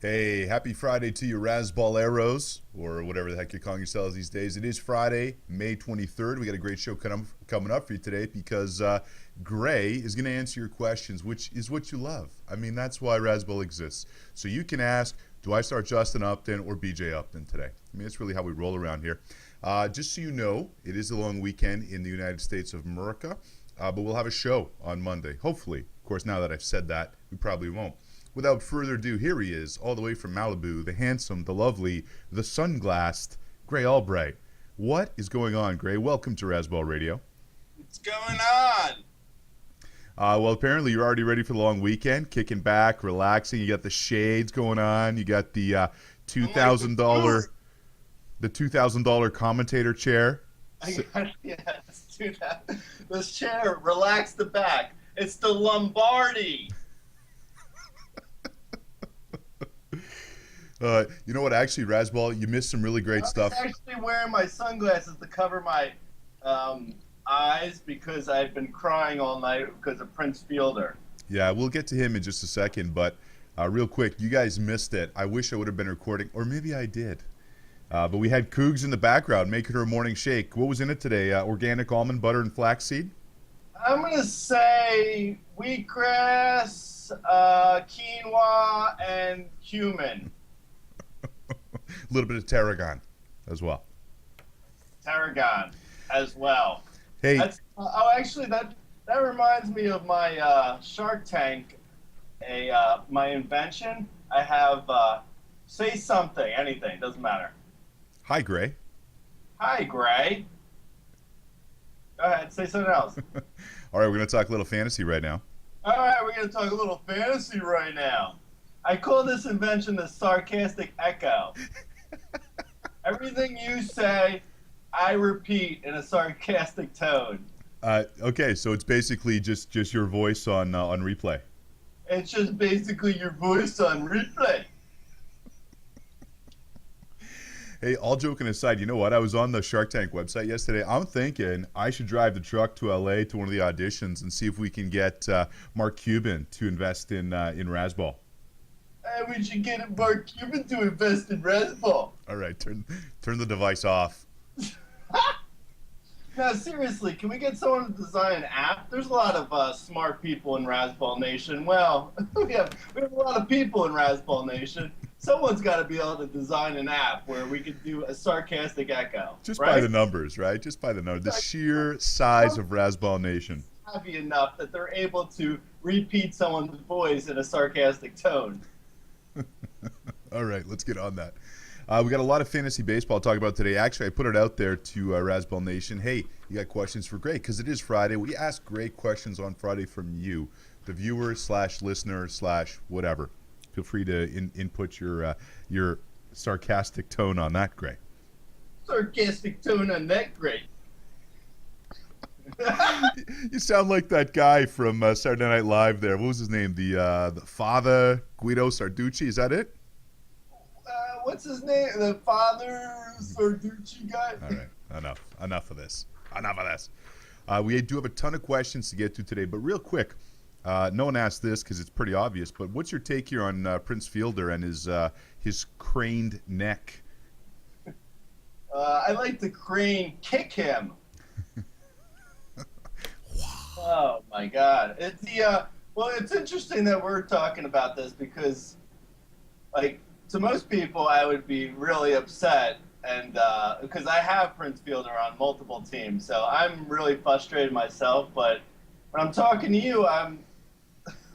Hey, happy Friday to you, Razzball Arrows, or whatever the heck you're calling yourselves these days. It is Friday, May 23rd. We got a great show coming up for you today because Gray is going to answer your questions, which is what you love. I mean, that's why Razzball exists. So you can ask, do I start Justin Upton or BJ Upton today? I mean, that's really how we roll around here. Just so you know, it is a long weekend in the United States of America, but we'll have a show on Monday, hopefully. Of course, now that I've said that, we probably won't. Without further ado, here he is, all the way from Malibu, the handsome, the lovely, the sunglassed Gray Albright. What is going on, Gray? Welcome to Razzball Radio. What's going on? Well, apparently you're already ready for the long weekend, kicking back, relaxing. You got the shades going on. You got the $2,000, the $2,000 commentator chair. Yes, dude. This chair, relax the back. It's the Lombardi. You know what? Actually, Razzball, you missed some really great stuff. I was actually wearing my sunglasses to cover my eyes because I've been crying all night because of Prince Fielder. Yeah, we'll get to him in just a second, but real quick, you guys missed it. I wish I would have been recording, or maybe I did. But we had Cougs in the background making her morning shake. What was in it today? Organic almond butter and flaxseed? I'm going to say wheatgrass, quinoa, and cumin. A little bit of tarragon as well. Tarragon as well. Hey. Actually, that reminds me of my Shark Tank, my invention. I have say something, anything, doesn't matter. Hi, Gray. Hi, Gray. Go ahead, say something else. All right, we're going to talk a little fantasy right now. All right, we're going to talk a little fantasy right now. I call this invention the sarcastic echo. Everything you say, I repeat in a sarcastic tone. Okay, so it's basically just your voice on replay. It's just basically your voice on replay. Hey, all joking aside, you know what? I was on the Shark Tank website yesterday. I'm thinking I should drive the truck to LA to one of the auditions and see if we can get Mark Cuban to invest in Razzball. We should get Mark Cuban to invest in Razzball. All right, turn the device off. Now, seriously, can we get someone to design an app? There's a lot of smart people in Razzball Nation. Well, we have a lot of people in Razzball Nation. Someone's got to be able to design an app where we could do a sarcastic echo. Just right? by the numbers, right? Just by the numbers. The sheer size of Razzball Nation. Happy enough that they're able to repeat someone's voice in a sarcastic tone. All right, let's get on that. We got a lot of fantasy baseball to talk about today. Actually, I put it out there to Razzball Nation. Hey, you got questions for Gray? Because it is Friday. We ask great questions on Friday from you, the viewer / listener / whatever. Feel free to input your sarcastic tone on that, Gray. Sarcastic tone on that, Gray. You sound like that guy from Saturday Night Live there. What was his name? The father, Guido Sarducci. Is that it? What's his name? The father Sarducci guy? All right. Enough of this. We do have a ton of questions to get to today, but real quick, no one asked this because it's pretty obvious, but what's your take here on Prince Fielder and his craned neck? I like the crane kick him. Oh my God! It's interesting that we're talking about this because, like, to most people, I would be really upset, and because I have Prince Fielder on multiple teams, so I'm really frustrated myself. But when I'm talking to you, I'm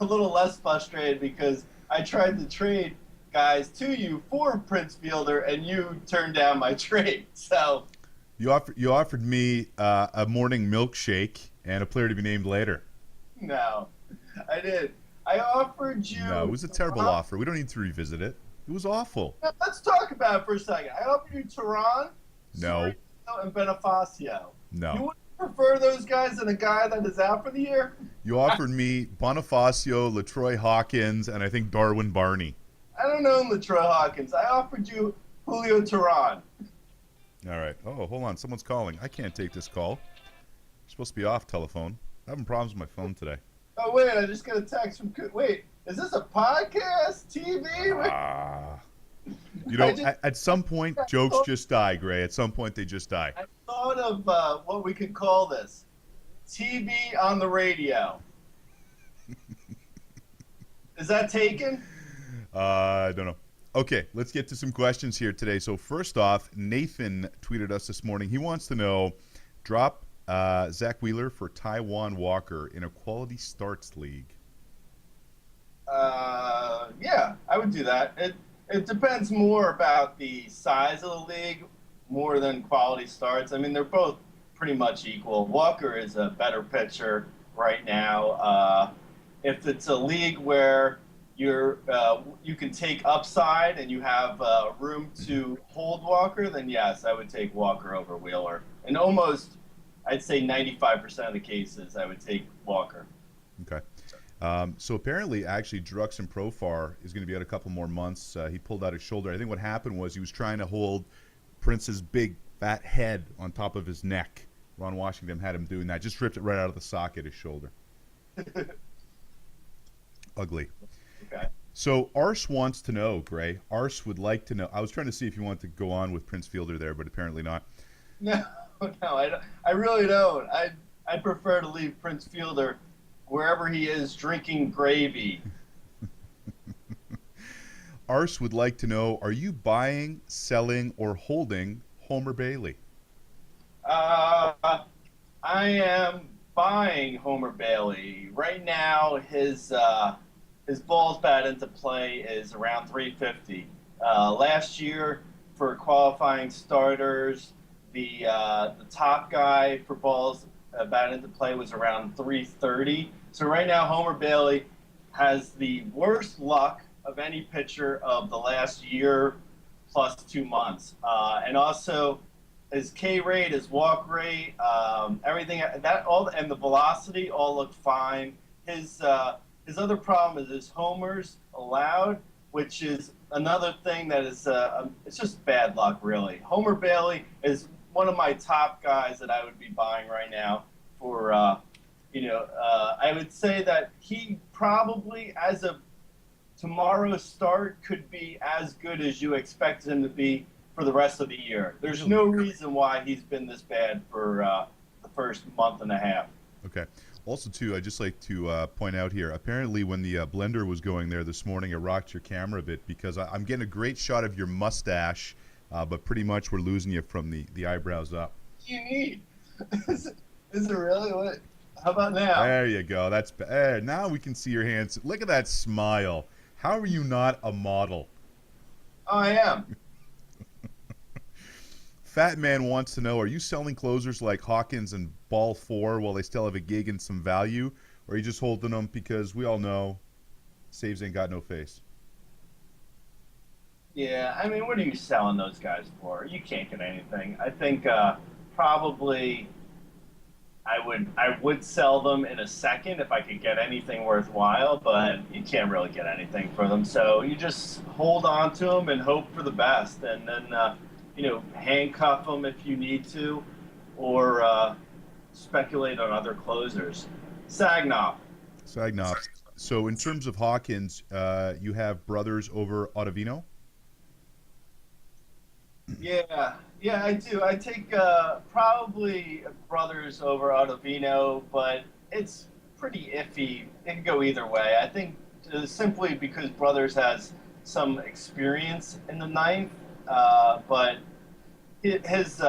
a little less frustrated because I tried to trade guys to you for Prince Fielder, and you turned down my trade. So you offered me a morning milkshake and a player to be named later. No, I did. I offered you. No, it was a terrible offer. We don't need to revisit it. It was awful. Now, let's talk about it for a second. I offered you Tehran, no, and Bonifacio. No. You wouldn't prefer those guys than a guy that is out for the year? You offered me Bonifacio, LaTroy Hawkins, and I think Darwin Barney. I don't know LaTroy Hawkins. I offered you Julio Tehran. All right. Oh, hold on. Someone's calling. I can't take this call. You're supposed to be off telephone. I'm having problems with my phone today. Oh, wait. I just got a text from... Wait. Is this a podcast, TV? At some point, jokes just die, Gray. At some point, they just die. I thought of what we could call this: TV on the radio. Is that taken? I don't know. Okay, let's get to some questions here today. So first off, Nathan tweeted us this morning. He wants to know, drop Zack Wheeler for Taijuan Walker in a quality starts league. Yeah, I would do that. It depends more about the size of the league more than quality starts. I mean, they're both pretty much equal. Walker is a better pitcher right now. If it's a league where you can take upside and you have room to hold Walker, then yes, I would take Walker over Wheeler. And almost, I'd say 95% of the cases, I would take Walker. Okay. So apparently, actually, Drux and Profar is going to be out a couple more months. He pulled out his shoulder. I think what happened was he was trying to hold Prince's big, fat head on top of his neck. Ron Washington had him doing that. Just ripped it right out of the socket, his shoulder. Ugly. Okay. So Ars wants to know, Gray. Ars would like to know. I was trying to see if you want to go on with Prince Fielder there, but apparently not. No, I really don't. I prefer to leave Prince Fielder wherever he is drinking gravy. Ars would like to know, are you buying, selling, or holding Homer Bailey? I am buying Homer Bailey. Right now, his balls bat into play is around 350. Last year, for qualifying starters, the top guy for balls bat into play was around 330. So right now, Homer Bailey has the worst luck of any pitcher of the last year plus 2 months. And also, his K rate, his walk rate, everything that all and the velocity all look fine. His other problem is his homers allowed, which is another thing that is it's just bad luck, really. Homer Bailey is one of my top guys that I would be buying right now for I would say that he probably, as of tomorrow's start, could be as good as you expect him to be for the rest of the year. There's no reason why he's been this bad for the first month and a half. Okay. Also, too, I'd just like to point out here, apparently when the blender was going there this morning, it rocked your camera a bit because I'm getting a great shot of your mustache, but pretty much we're losing you from the eyebrows up. What do you need? Is it really? What? How about now? There you go. That's now we can see your hands. Look at that smile. How are you not a model? Oh, I am. Fat Man wants to know, are you selling closers like Hawkins and Ball 4 while they still have a gig and some value? Or are you just holding them because we all know saves ain't got no face? Yeah, I mean, what are you selling those guys for? You can't get anything. I think probably I would sell them in a second if I could get anything worthwhile, but you can't really get anything for them. So you just hold on to them and hope for the best, and then handcuff them if you need to, or speculate on other closers. Sagnoff. So in terms of Hawkins, you have brothers over Avino? Yeah, I do. I take probably brothers over Avino, but it's pretty iffy. It can go either way. I think simply because brothers has some experience in the ninth, but his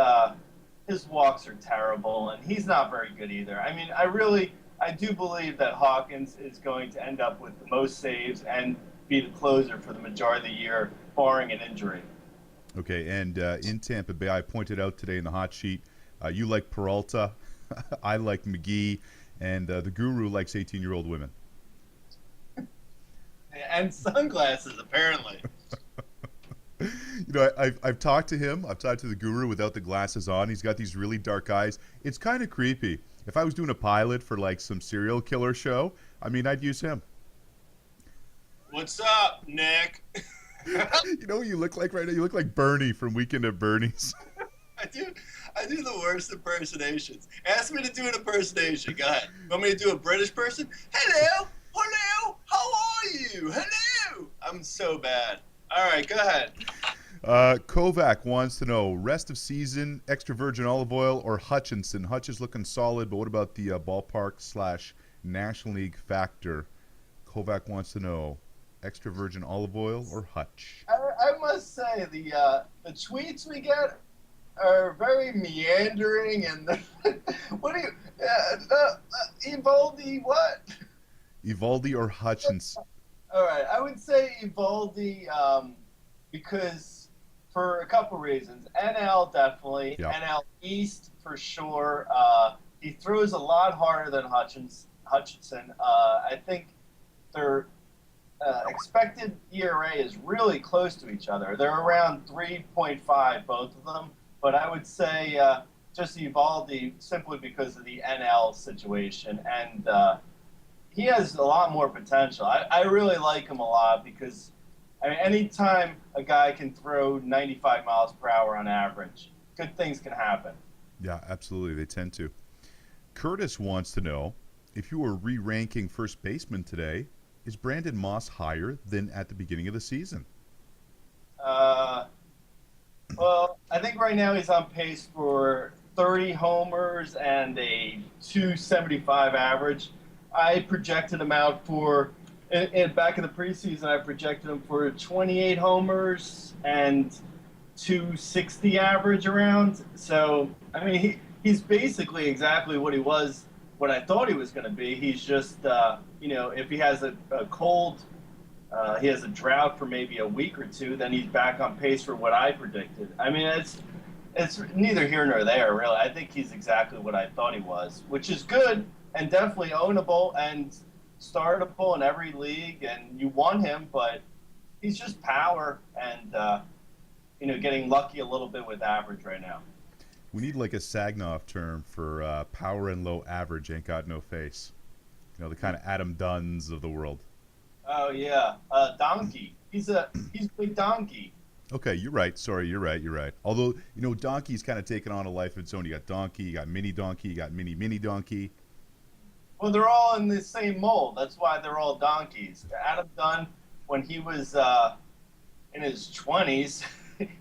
walks are terrible, and he's not very good either. I mean, I do believe that Hawkins is going to end up with the most saves and be the closer for the majority of the year, barring an injury. Okay, and in Tampa Bay, I pointed out today in the hot sheet, you like Peralta, I like McGee, and the Guru likes 18-year-old women. And sunglasses, apparently. I've talked to him. I've talked to the Guru without the glasses on. He's got these really dark eyes. It's kind of creepy. If I was doing a pilot for like some serial killer show, I mean, I'd use him. What's up, Nick? You know what you look like right now? You look like Bernie from Weekend at Bernie's. I do the worst impersonations. Ask me to do an impersonation. Go ahead. Want me to do a British person? Hello, how are you? Hello. I'm so bad. All right, go ahead. Kovac wants to know rest of season, extra virgin olive oil, or Hutchinson. Hutch is looking solid, but what about the ballpark / National League factor? Kovac wants to know extra virgin olive oil or Hutch. I must say the tweets we get are very meandering and what do you Evaldi what? Evaldi or Hutchinson? All right, I would say Evaldi because for a couple reasons. NL definitely, Yep. NL East for sure. He throws a lot harder than Hutchinson. I think their expected ERA is really close to each other. They're around 3.5, both of them. But I would say just Evaldi simply because of the NL situation. And he has a lot more potential. I really like him a lot because, I mean, anytime a guy can throw 95 miles per hour on average, good things can happen. Yeah, absolutely. They tend to. Curtis wants to know if you were re-ranking first baseman today, is Brandon Moss higher than at the beginning of the season? Well, I think right now he's on pace for 30 homers and a 275 average. I projected him out for, back in the preseason, I projected him for 28 homers and 260 average around. So, I mean, he's basically exactly what he was, what I thought he was going to be. He's just, if he has a cold, he has a drought for maybe a week or two, then he's back on pace for what I predicted. I mean, it's neither here nor there, really. I think he's exactly what I thought he was, which is good and definitely ownable and startable in every league. And you want him, but he's just power and, getting lucky a little bit with average right now. We need like a Sagnoff term for power and low average ain't got no face. The kind of Adam Dunns of the world. Oh yeah, donkey. He's a big donkey. Okay, you're right. Sorry, you're right. Although donkey's kind of taken on a life of its own. You got donkey, you got mini donkey, you got mini donkey. Well, they're all in the same mold. That's why they're all donkeys. Adam Dunn, when he was in his 20s,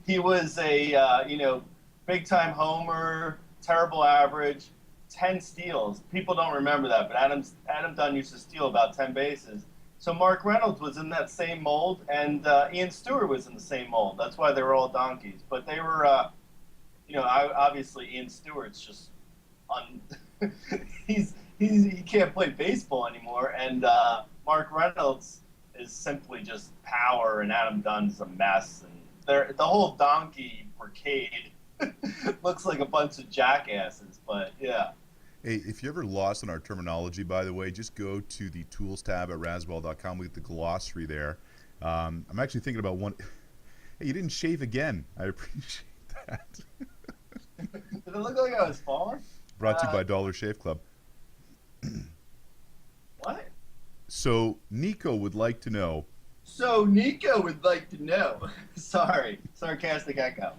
he was a big time homer, terrible average, 10 steals. People don't remember that, but Adam Dunn used to steal about 10 bases. So Mark Reynolds was in that same mold, and Ian Stewart was in the same mold. That's why they were all donkeys. But they were, obviously Ian Stewart's just he can't play baseball anymore, and Mark Reynolds is simply just power, and Adam Dunn's a mess, and the whole donkey brigade looks like a bunch of jackasses. But yeah. Hey, if you're ever lost in our terminology, by the way, just go to the tools tab at razzball.com. We get the glossary there. I'm actually thinking about one. Hey, you didn't shave again. I appreciate that. Did it look like I was falling? Brought to you by Dollar Shave Club. What? So Nico would like to know. Sorry, sarcastic echo.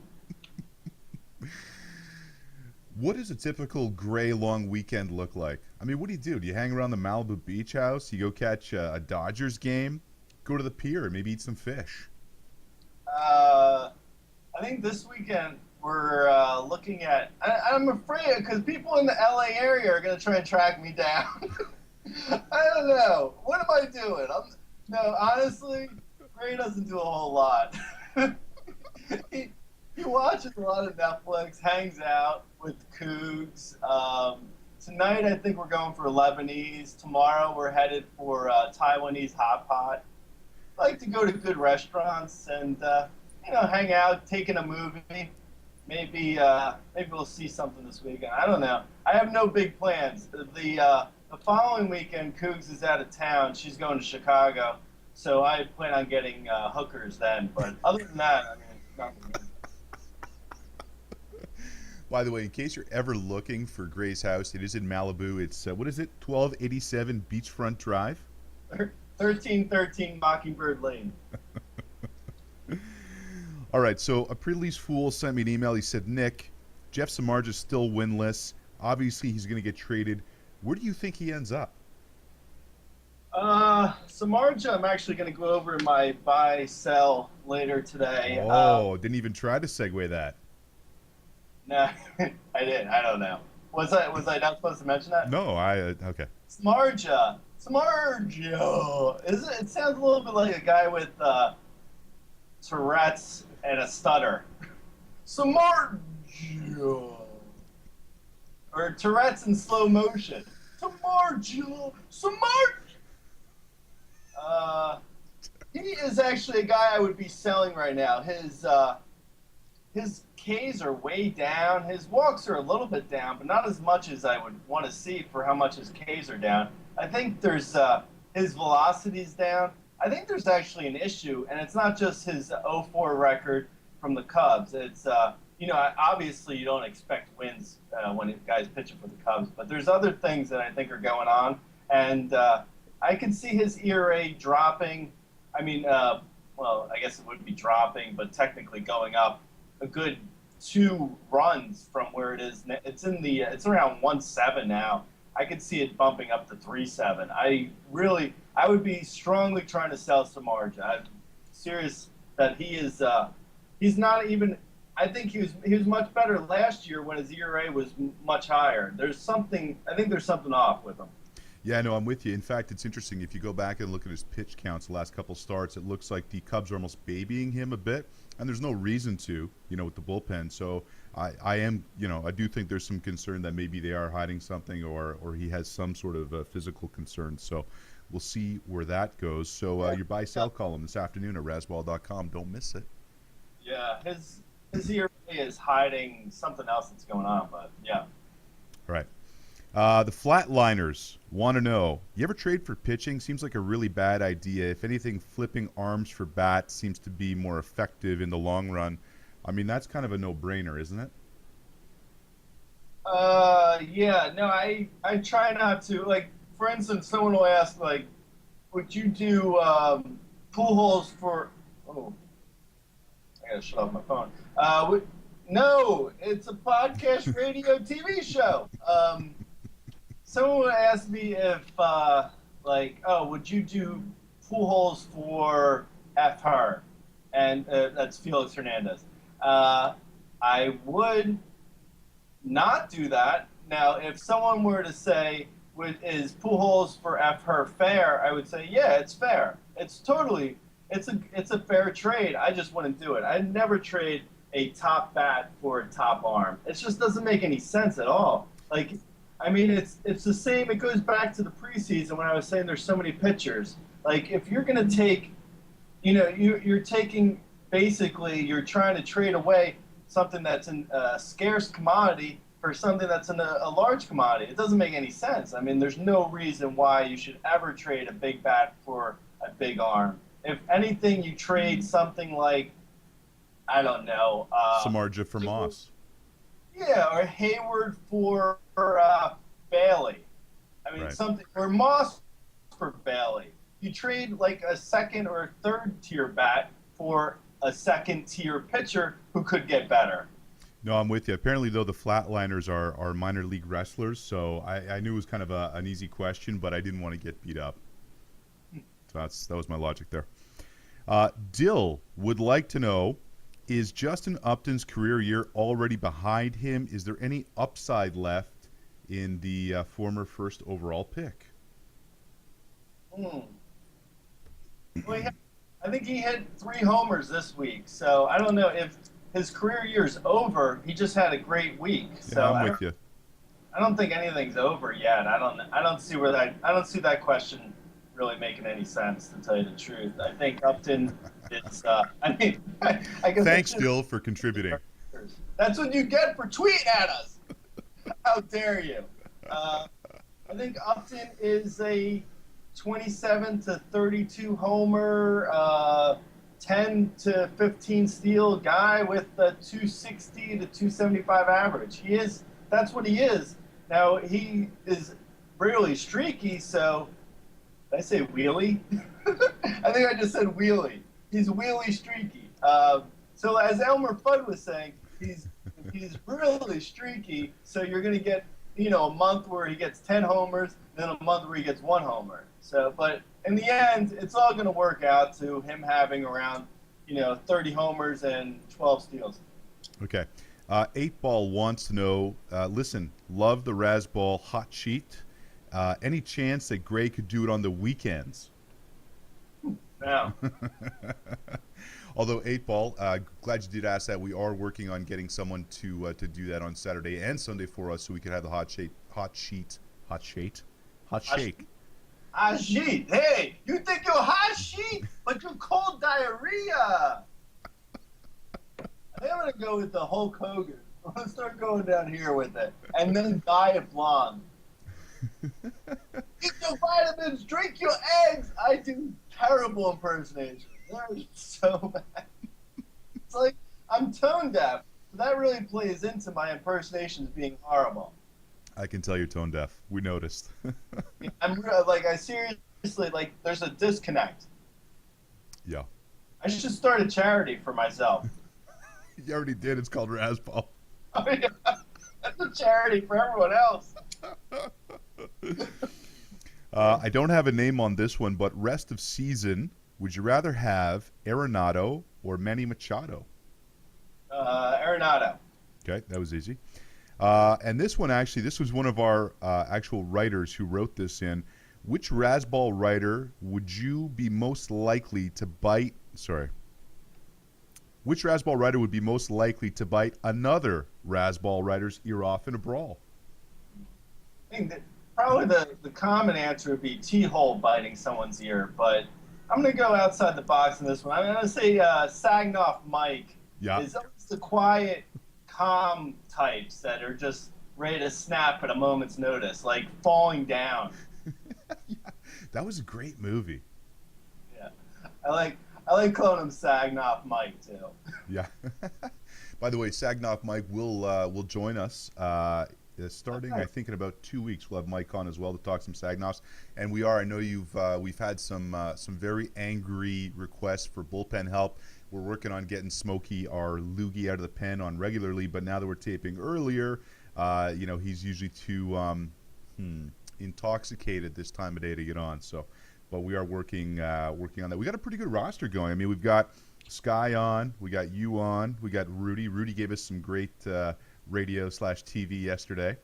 What does a typical gray long weekend look like? I mean, what do? Do you hang around the Malibu beach house? You go catch a Dodgers game? Go to the pier, maybe eat some fish? I think this weekend we're looking at. I'm afraid because people in the LA area are going to try and track me down. I don't know. What am I doing? Honestly, Ray doesn't do a whole lot. He watches a lot of Netflix, hangs out with Cougs. Tonight, I think we're going for Lebanese. Tomorrow, we're headed for Taiwanese hot pot. I like to go to good restaurants and hang out, take in a movie. Maybe we'll see something this weekend. I don't know. I have no big plans. The following weekend, Cougs is out of town. She's going to Chicago, so I plan on getting hookers then. But other than that, I mean, nothing. By the way, in case you're ever looking for Gray's house, it is in Malibu. It's, 1287 Beachfront Drive? 1313 Mockingbird Lane. All right, so a pre-release fool sent me an email. He said, Nick, Jeff Samardzij's still winless. Obviously, he's going to get traded. Where do you think he ends up? Samardzija, I'm actually going to go over my buy sell later today. Oh, didn't even try to segue that. No, I didn't. I don't know. Was I not supposed to mention that? No, okay. Samardzija. It sounds a little bit like a guy with Tourette's and a stutter. Samardzija. Or Tourette's in slow motion. Samardzija. He is actually a guy I would be selling right now. His Ks are way down. His walks are a little bit down, but not as much as I would want to see for how much his Ks are down. I think there's his velocity's down. I think there's actually an issue, and it's not just his 0-4 record from the Cubs. It's obviously you don't expect wins when guys pitching for the Cubs, but there's other things that I think are going on, and I can see his ERA dropping. I mean, well, I guess it would be dropping, but technically going up a good 2 runs from where it is. It's around 1.7 now. I could see it bumping up to 3.7. I would be strongly trying to sell Samardzija. I'm serious that he's not even. I think he was much better last year when his ERA was much higher. I think there's something off with him. Yeah, no, I'm with you. In fact, it's interesting. If you go back and look at his pitch counts the last couple starts, it looks like the Cubs are almost babying him a bit, and there's no reason to, with the bullpen. So I do think there's some concern that maybe they are hiding something or he has some sort of physical concern. So we'll see where that goes. So your buy-sell column this afternoon at razzball.com. Don't miss it. Yeah, his ERA is hiding something else that's going on, but yeah. All right. The Flatliners want to know, you ever trade for pitching? Seems like a really bad idea. If anything, flipping arms for bats seems to be more effective in the long run. I mean, that's kind of a no-brainer, isn't it? Yeah, no, I try not to. Like, for instance, someone will ask, like, would you do pool holes for... Oh, I gotta shut off my phone. No, it's a podcast radio TV show. Someone would ask me if, would you do pool holes for F her? And that's Felix Hernandez. I would not do that. Now, if someone were to say, is pool holes for F her fair? I would say, yeah, it's fair. It's a fair trade. I just wouldn't do it. I'd never trade a top bat for a top arm. It just doesn't make any sense at all. Like, I mean, it's the same. It goes back to the preseason when I was saying there's so many pitchers. Like, if you're going to take, you're taking basically, you're trying to trade away something that's a scarce commodity for something that's a large commodity. It doesn't make any sense. I mean, there's no reason why you should ever trade a big bat for a big arm. If anything, you trade something like, I don't know. Samardzija for Moss. Yeah, or Hayward for Bailey. I mean, right. Something, or Moss for Bailey. You trade like a second or third tier bat for a second tier pitcher who could get better. No, I'm with you. Apparently, though, the Flatliners are minor league wrestlers, so I knew it was kind of an easy question, but I didn't want to get beat up. So that was my logic there. Dill would like to know, is Justin Upton's career year already behind him? Is there any upside left in the former first overall pick? Well, I think he hit 3 homers this week, so I don't know if his career year's over. He just had a great week. So yeah, I'm with you. I don't think anything's over yet. I don't see that question really making any sense, to tell you the truth. I think Upton is. I guess. Thanks, Dill, for contributing. That's what you get for tweeting at us. How dare you? I think Upton is a 27 to 32 homer, 10 to 15 steal guy with a 260 to 275 average. That's what he is. Now, he is really streaky, so did I say wheelie? I think I just said wheelie. He's wheelie streaky. So as Elmer Fudd was saying, he's really streaky, so you're going to get, a month where he gets 10 homers, then a month where he gets 1 homer. So, but in the end, it's all going to work out to him having around, 30 homers and 12 steals. Okay. 8 Ball wants to know, listen, love the Razzball hot sheet. Any chance that Gray could do it on the weekends? No. Although 8 Ball, glad you did ask that. We are working on getting someone to do that on Saturday and Sunday for us, so we could have the hot shake. Hot sheet. Hey, you think you're hot sheet, but you're cold diarrhea. I think I'm gonna go with the Hulk Hogan. I'm gonna start going down here with it, and then dye it blonde. Eat your vitamins, drink your eggs. I do terrible impersonations. They're so bad. It's like I'm tone deaf. So that really plays into my impersonations being horrible. I can tell you're tone deaf. We noticed. I seriously, there's a disconnect. Yeah. I should start a charity for myself. You already did. It's called Razzball. Oh, yeah. That's a charity for everyone else. I don't have a name on this one, but rest of season, would you rather have Arenado or Manny Machado? Arenado. Okay, that was easy. And this one, actually, this was one of our actual writers who wrote this in. Which Razzball writer would you be most likely to bite? Sorry. Which Razzball writer would be most likely to bite another Razzball writer's ear off in a brawl? I think that probably the common answer would be T-hole biting someone's ear, but I'm going to go outside the box in this one. I'm going to say Sagnoff Mike is always the quiet, calm types that are just ready to snap at a moment's notice, like falling down. Yeah, that was a great movie. Yeah, I like calling him Sagnoff Mike too. Yeah. By the way, Sagnoff Mike will join us starting, I think, in about 2 weeks. We'll have Mike on as well to talk some Sagnoffs, and I know we've had some very angry requests for bullpen help. We're working on getting Smokey, our loogie, out of the pen on regularly, but now that we're taping earlier, he's usually too intoxicated this time of day to get on. So, but we are working on that. We got a pretty good roster going. I mean, we've got Sky on, we got you on, we got Rudy. Rudy gave us some great radio/TV yesterday.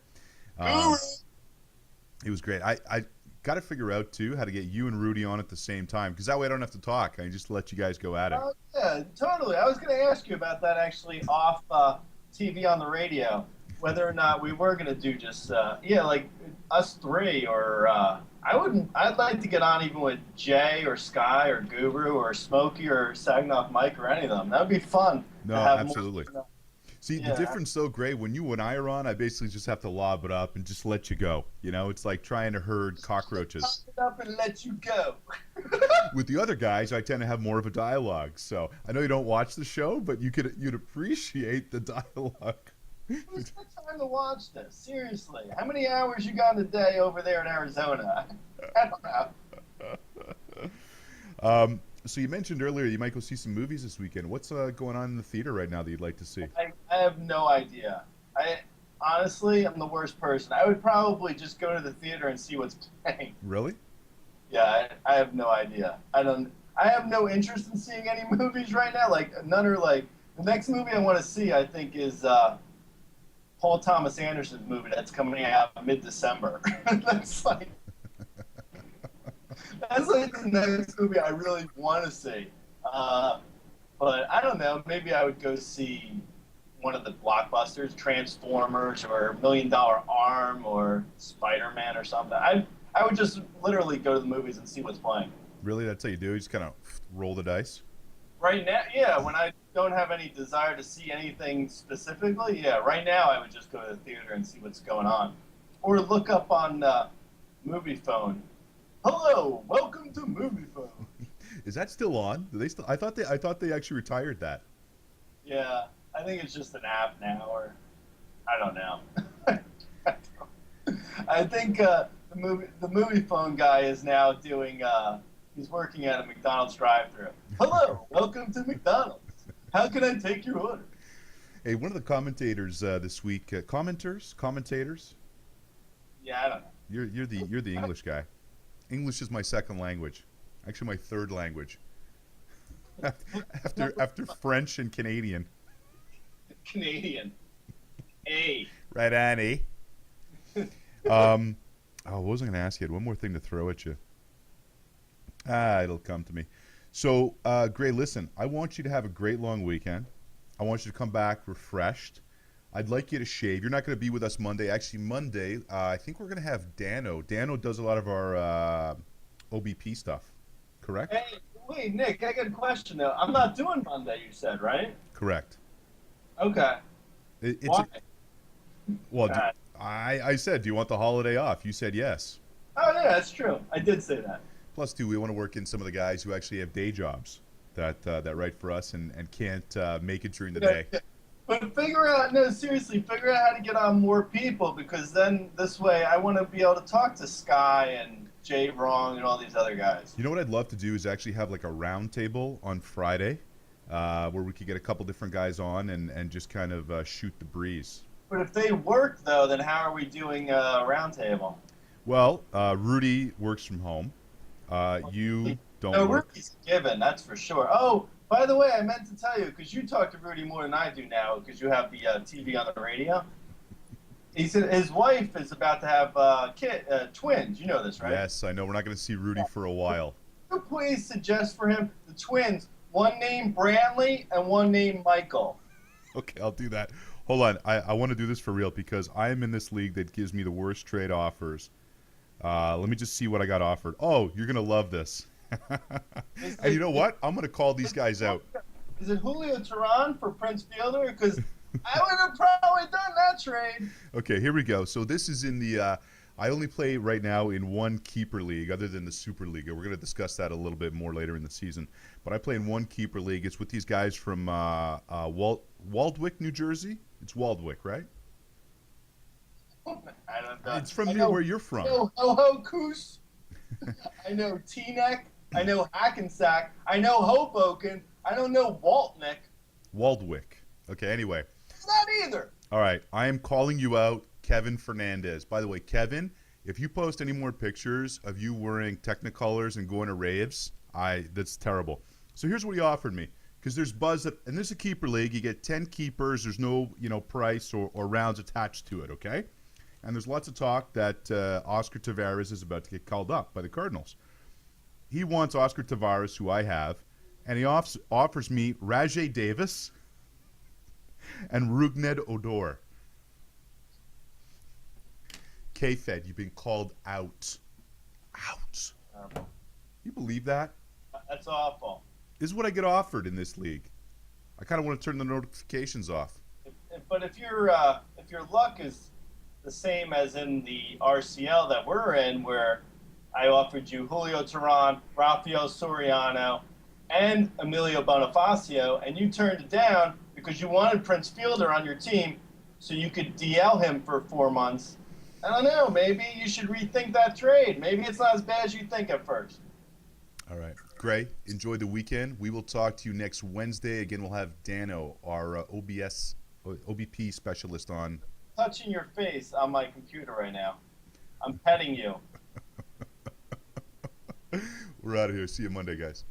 It was great. I got to figure out too how to get you and Rudy on at the same time, because that way I don't have to talk. I just let you guys go at it. Yeah, totally. I was going to ask you about that actually off TV on the radio, whether or not we were going to do just like us three, or I'd like to get on even with Jay or Sky or Guru or Smokey or Sagnoff Mike or any of them. That would be fun. No, absolutely. See, the difference so great, when you and I are on, I basically just have to lob it up and just let you go. It's like trying to herd cockroaches. Lob it up and let you go. With the other guys, I tend to have more of a dialogue. So I know you don't watch the show, but you'd appreciate the dialogue. Who's got time to watch this? Seriously. How many hours you got in a day over there in Arizona? I don't know. So you mentioned earlier you might go see some movies this weekend. What's going on in the theater right now that you'd like to see? I have no idea. Honestly, I'm the worst person. I would probably just go to the theater and see what's playing. Really? Yeah, I have no idea. I have no interest in seeing any movies right now. None are the next movie I want to see, I think, is Paul Thomas Anderson's movie that's coming out mid-December. That's the next movie I really want to see. But I don't know. Maybe I would go see one of the blockbusters, Transformers or $1 Million Arm or Spider-Man or something. I would just literally go to the movies and see what's playing. Really? That's how you do? You just kind of roll the dice? Right now, yeah. When I don't have any desire to see anything specifically, yeah. Right now, I would just go to the theater and see what's going on. Or look up on Movie Phone. Hello, welcome to Movie Phone. Is that still on? Do they still? I thought they actually retired that. Yeah, I think it's just an app now, or I don't know. I think the movie phone guy is now doing. He's working at a McDonald's drive-thru. Hello, welcome to McDonald's. How can I take your order? Hey, one of the commentators this week. Commentators. Yeah, I don't know. You're the English guy. English is my second language. Actually, my third language. After French and Canadian. Canadian. A. Right, Annie. What was I going to ask you? I had one more thing to throw at you. It'll come to me. So, Gray, listen, I want you to have a great long weekend. I want you to come back refreshed. I'd like you to shave. You're not going to be with us Monday. Actually, Monday, I think we're going to have Dano. Dano does a lot of our OBP stuff, correct? Hey, wait, Nick, I got a question, though. I'm not doing Monday, you said, right? Correct. Okay. Why? I said, do you want the holiday off? You said yes. Oh, yeah, that's true. I did say that. Plus, too, we want to work in some of the guys who actually have day jobs that write for us and can't make it during the day. But figure out how to get on more people, because then this way I want to be able to talk to Sky and Jay Wrong and all these other guys. You know what I'd love to do is actually have like a round table on Friday where we could get a couple different guys on and just kind of shoot the breeze. But if they work, though, then how are we doing a round table? Well, Rudy works from home. You don't work. Rudy's given, that's for sure. Oh, by the way, I meant to tell you, because you talk to Rudy more than I do now, because you have the TV on the radio. He said his wife is about to have twins. You know this, right? Yes, I know. We're not going to see Rudy for a while. Could you please suggest for him the twins, one named Brantley and one named Michael? Okay, I'll do that. Hold on. I want to do this for real because I am in this league that gives me the worst trade offers. Let me just see what I got offered. Oh, you're going to love this. And you know what? I'm going to call these guys out. Is it Julio Teheran for Prince Fielder? Because I would have probably done that trade. Okay, here we go. So this is in the I only play right now in one keeper league other than the Super League. We're going to discuss that a little bit more later in the season. But I play in one keeper league. It's with these guys from Waldwick, New Jersey. It's Waldwick, right? I don't know. It's from near where you're from. I know Ho-Ho Coos. I know Teaneck. I know Hackensack. I know Hoboken. I don't know Waltnick. Waldwick. Okay, anyway. Not either. All right, I am calling you out, Kevin Fernandez. By the way, Kevin, if you post any more pictures of you wearing Technicolors and going to raves, that's terrible. So here's what he offered me. Because there's buzz, and this is a keeper league. You get 10 keepers. There's no, price or rounds attached to it, okay? And there's lots of talk that Oscar Taveras is about to get called up by the Cardinals. He wants Oscar Taveras, who I have, and he offers me Rajay Davis and Rugned Odor. K-Fed, you've been called out. Out. You believe that? That's awful. This is what I get offered in this league. I kind of want to turn the notifications off. But if your luck is the same as in the RCL that we're in, where I offered you Julio Teheran, Rafael Soriano, and Emilio Bonifacio, and you turned it down because you wanted Prince Fielder on your team so you could DL him for 4 months. I don't know. Maybe you should rethink that trade. Maybe it's not as bad as you think at first. All right. Gray, enjoy the weekend. We will talk to you next Wednesday. Again, we'll have Dano, our OBP specialist, on. Touching your face on my computer right now. I'm petting you. We're out of here. See you Monday, guys.